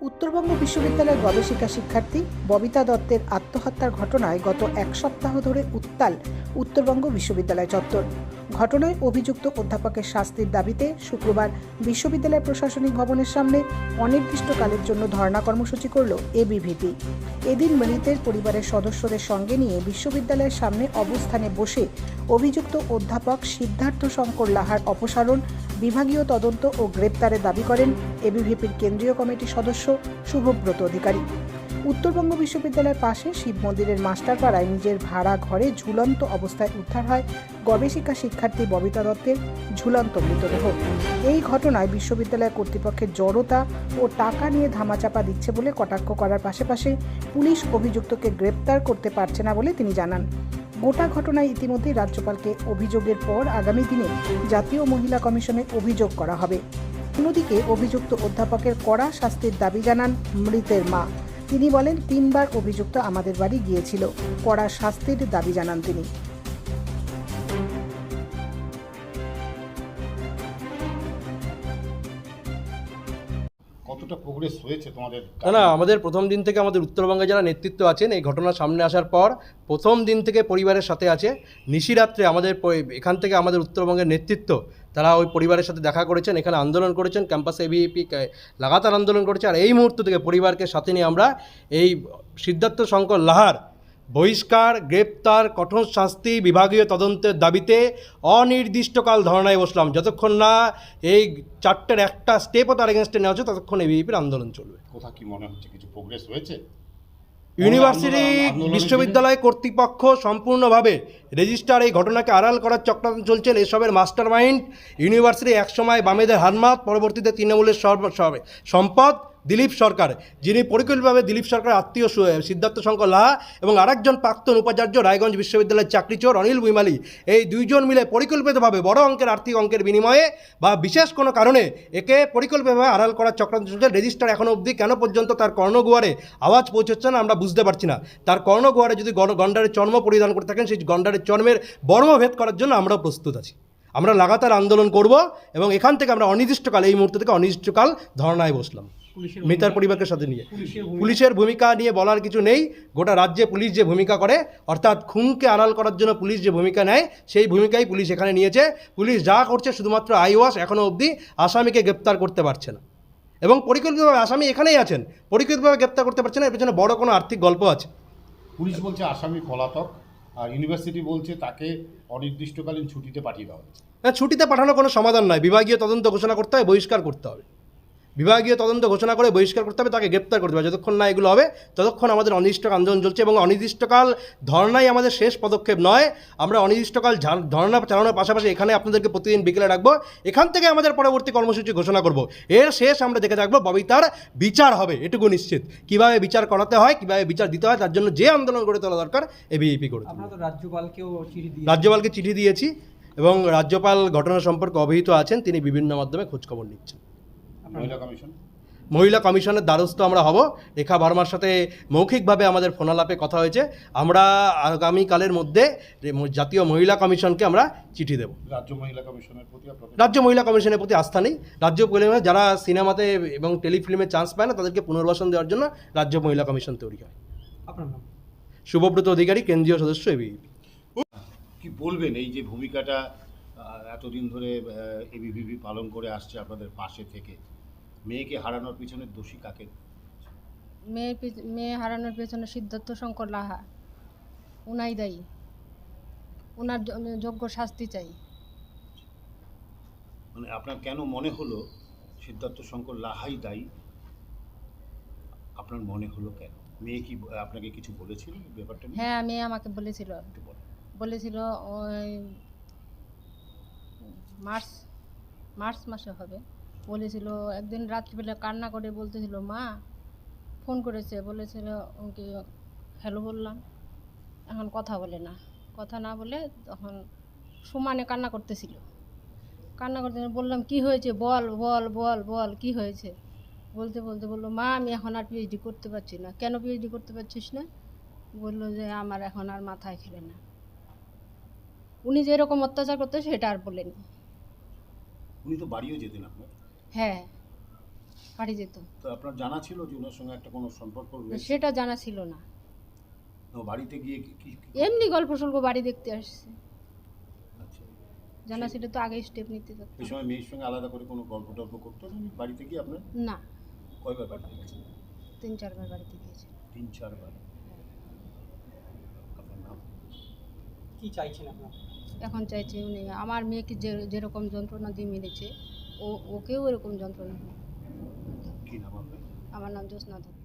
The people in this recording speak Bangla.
উত্তরবঙ্গ বিশ্ববিদ্যালয়ের গবেষিকা শিক্ষার্থী ববিতা দত্তের আত্মহত্যার ঘটনায় গত এক সপ্তাহ ধরে উত্তাল উত্তরবঙ্গ বিশ্ববিদ্যালয় চত্বর। ঘটনায় অভিযুক্ত অধ্যাপকের শাস্তির দাবিতে শুক্রবার বিশ্ববিদ্যালয় প্রশাসনিক ভবনের সামনে অনির্দিষ্টকালের জন্য ধর্ণা কর্মসূচি করল এবিভিপি। এদিন মৃতের পরিবারের সদস্যদের সঙ্গে নিয়ে বিশ্ববিদ্যালয়ের সামনে অবস্থানে বসে অভিযুক্ত অধ্যাপক সিদ্ধার্থ শঙ্কর লাহার অপসারণ, বিভাগীয় তদন্ত ও গ্রেপ্তারের দাবি করেন এবিভিপির কেন্দ্রীয় কমিটির সদস্য শুভব্রত অধিকারী। উত্তরবঙ্গ বিশ্ববিদ্যালয়ের পাশে শিব মন্দিরের মাস্টারপাড়ায় নিজের ভাড়া ঘরে ঝুলন্ত অবস্থায় উদ্ধার হয় গবেষিকা শিক্ষার্থী ববিতা দত্তের ঝুলন্ত মৃতদেহ। এই ঘটনায় বিশ্ববিদ্যালয় কর্তৃপক্ষের জড়তা ও টাকা নিয়ে ধামাচাপা দিচ্ছে বলে কটাক্ষ করার পাশাপাশি পুলিশ অভিযুক্তকে গ্রেপ্তার করতে পারছে না বলে তিনি জানান। গোটা ঘটনায় ইতিমধ্যেই রাজ্যপালকে অভিযোগের পর আগামী দিনে জাতীয় মহিলা কমিশনে অভিযোগ করা হবে। অন্যদিকে অভিযুক্ত অধ্যাপকের কড়া শাস্তির দাবি জানান মৃতের মা। তিনি বলেন, 3 বার অভিযুক্ত আমাদের বাড়ি গিয়েছিল, কড়া শাস্তির দাবি জানান তিনি। কতটা প্রোগ্রেস হয়েছে তোমাদের? না, আমাদের প্রথম দিন থেকে আমাদের উত্তরবঙ্গে যারা নেতৃত্ব আছেন এই ঘটনার সামনে আসার পর প্রথম দিন থেকে পরিবারের সাথে আছে। নিশিরাত্রে আমাদের এখান থেকে আমাদের উত্তরবঙ্গের নেতৃত্ব তারা ওই পরিবারের সাথে দেখা করেছেন, এখানে আন্দোলন করেছেন, ক্যাম্পাসে এবিভিপি লাগাতার আন্দোলন করেছে। আর এই মুহূর্ত থেকে পরিবারকে সাথে নিয়ে আমরা এই সিদ্ধার্থ শঙ্কর লাহার বহিষ্কার, গ্রেপ্তার, কঠোর শাস্তি, বিভাগীয় তদন্তের দাবিতে অনির্দিষ্টকাল ধর্নায় বসলাম। যতক্ষণ না এই 4টের একটা স্টেপও তার এগেনস্টে নেওয়া হচ্ছে ততক্ষণ এবিভিপির আন্দোলন চলবে। কোথা কি মনে হচ্ছে কিছু প্রোগ্রেস হয়েছে? ইউনিভার্সিটি বিশ্ববিদ্যালয় কর্তৃপক্ষ সম্পূর্ণভাবে রেজিস্ট্রার এই ঘটনাকে আড়াল করার চক্রান্ত চলছেন। এসবের মাস্টার মাইন্ড ইউনিভার্সিটি একসময় বামেদের হাতমাত, পরবর্তীতে তৃণমূলের সম্পদ দিলীপ সরকার, যিনি পরিকল্পিতভাবে দিলীপ সরকার আত্মীয় সিদ্ধার্থ শঙ্কর লাহা এবং আরেকজন প্রাক্তন উপাচার্য রায়গঞ্জ বিশ্ববিদ্যালয়ের চাকরিচোর অনিল বুইমালি, এই দুইজন মিলে পরিকল্পিতভাবে বড় অঙ্কের আর্থিক অঙ্কের বিনিময়ে বা বিশেষ কোনো কারণে একে পরিকল্পিতভাবে আড়াল করার চক্রান্ত চলছে। রেজিস্ট্রার এখনও অবধি কেন পর্যন্ত তার কর্ণগুয়ারে আওয়াজ পৌঁছচ্ছে না আমরা বুঝতে পারছি না। তার কর্ণগুয়ারে যদি গন্ডারের চর্ম পরিধান করে থাকেন, সেই গন্ডারের চর্মের বর্মভেদ করার জন্য আমরাও প্রস্তুত আছি। আমরা লাগাতার আন্দোলন করব এবং এখান থেকে আমরা অনির্দিষ্টকাল, এই মুহূর্ত থেকে অনির্দিষ্টকাল ধর্নায় বসলাম মৃতার পরিবারের সাথে নিয়ে। পুলিশের ভূমিকা নিয়ে বলার কিছু নেই। গোটা রাজ্যে পুলিশ যে ভূমিকা করে, অর্থাৎ খুনকে আড়াল করার জন্য পুলিশ যে ভূমিকা নেয়, সেই ভূমিকাই পুলিশ এখানে নিয়েছে। পুলিশ যা করছে শুধুমাত্র আইওয়াশ, এখনও অবধি আসামিকে গ্রেপ্তার করতে পারছে না এবং পরিকল্পিতভাবে আসামি এখানেই আছেন, পরিকল্পিতভাবে গ্রেপ্তার করতে পারছে না। এর পেছনে বড় কোনো আর্থিক গল্প আছে। পুলিশ বলছে আসামি পলাতক, আর ইউনিভার্সিটি বলছে তাকে অনির্দিষ্টকালীন ছুটিতে পাঠিয়ে দেওয়া হয়েছে। হ্যাঁ, ছুটিতে পাঠানো কোনো সমাধান নয়। বিভাগীয় তদন্ত ঘোষণা করতে হবে, বহিষ্কার করতে হবে। বিভাগীয় তদন্ত ঘোষণা করে বহিষ্কার করতে হবে, তাকে গ্রেপ্তার করতে হবে। যতক্ষণ না এগুলো হবে ততক্ষণ আমাদের অনির্দিষ্টকাল আন্দোলন চলছে এবং অনির্দিষ্টকাল ধর্নাই আমাদের শেষ পদক্ষেপ নয়। আমরা অনির্দিষ্টকাল ধর্না চালানোর পাশাপাশি এখানে আপনাদেরকে প্রতিদিন বিকেলে রাখবো। এখান থেকে আমাদের পরবর্তী কর্মসূচি ঘোষণা করব। এর শেষ আমরা দেখে থাকবো ববিতার বিচার হবে, এটুকু নিশ্চিত। কীভাবে বিচার করাতে হয়, কীভাবে বিচার দিতে হয়, তার জন্য যে আন্দোলন গড়ে তোলা দরকার এবিভিপি করে। রাজ্যপালকে চিঠি দিয়েছি এবং রাজ্যপাল ঘটনা সম্পর্কে অবহিত আছেন, তিনি বিভিন্ন মাধ্যমে খোঁজখবর নিচ্ছেন। মহিলা কমিশনের দ্বারস্থ আমরা হব। রেখা ভার্মার সাথে মৌখিকভাবে আমাদের ফোনালাপে কথা হয়েছে। আমরা আগামীকালের মধ্যে জাতীয় মহিলা কমিশনকে আমরা চিঠি দেব। রাজ্য মহিলা কমিশনের প্রতি আস্থা নেই। রাজ্য মহিলা যারা সিনেমাতে এবং টেলিফিল্মে চান্স পায় না তাদেরকে পুনর্বাসন দেওয়ার জন্য রাজ্য মহিলা কমিশন তৈরি হয়। আপনার নাম? শুভব্রত অধিকারী, কেন্দ্রীয় সদস্য এবিভিপি। কি বলবেন এই যে ভূমিকাটা এতদিন ধরে এবিভিপি পালন করে আসছে আপনাদের পাশে থেকে? মেয়েকে হারানোর পিছনে দোষী কাকে? মেয়ে হারানোর পেছনে সিদ্ধার্থ শঙ্কর লাহা, উনাই দায়ী। ওনার যোগ্য শাস্তি চাই। মানে আপনার কেন মনে হলো সিদ্ধার্থ শঙ্কর লাহাই দায়ী? আপনার মনে হলো কেন? মেয়ে কি আপনাকে কিছু বলেছিল ব্যাপারটা নিয়ে? হ্যাঁ, মেয়ে আমাকে বলেছিল ওই মার্চ মাসে হবে। বলেছিল একদিন রাত্রিবেলা কান্না করে বলতেছিল, মা ফোন করেছে, বলেছিল ওকে হ্যালো বললাম, এখন কথা বলে না। কথা না বলে তখন সমানে কান্না করতেছিল। বললাম কি হয়েছে, বল বল বল বল কি হয়েছে। বলতে বলতে বললো, মা আমি এখন আর পিএইচডি করতে পারছি না। কেন পিএইচডি করতে পারছিস না? বললো যে আমার এখন আর মাথায় খেলে না। উনি যেরকম অত্যাচার করতে সেটা আর বলেনি। উনি তো বাড়িও যেতেন আপনার? হ্যাঁ, বাড়ি যেত। তো আপনার জানা ছিল যে ওনার সঙ্গে একটা কোনো সম্পর্ক রয়েছে? সেটা জানা ছিল না, তো বাড়িতে গিয়ে এমনি গল্প সল্প বাড়ি দেখতে আসছে। আচ্ছা, জানা ছিল তো আগে স্টেপ নিতে পারত। এই সময় মেয়ের সঙ্গে আলাদা করে কোনো গল্প টল্প করতো না বাড়িতে গিয়ে আপনার? না, কয়বার বাড়িতে গেছেন? 3-4 বার বাড়িতে গিয়েছে। 3-4 বার। আপনার নাম? কি চাইছেন আপনারা? এখন চাইছে উনি আমার মেয়েকে যেরকম যন্ত্রণা দিয়ে মেরেছে, ওকেও এরকম যন্ত্রণা। কি নাম আপনার? আমার নাম জ্যোৎস্না দত্ত।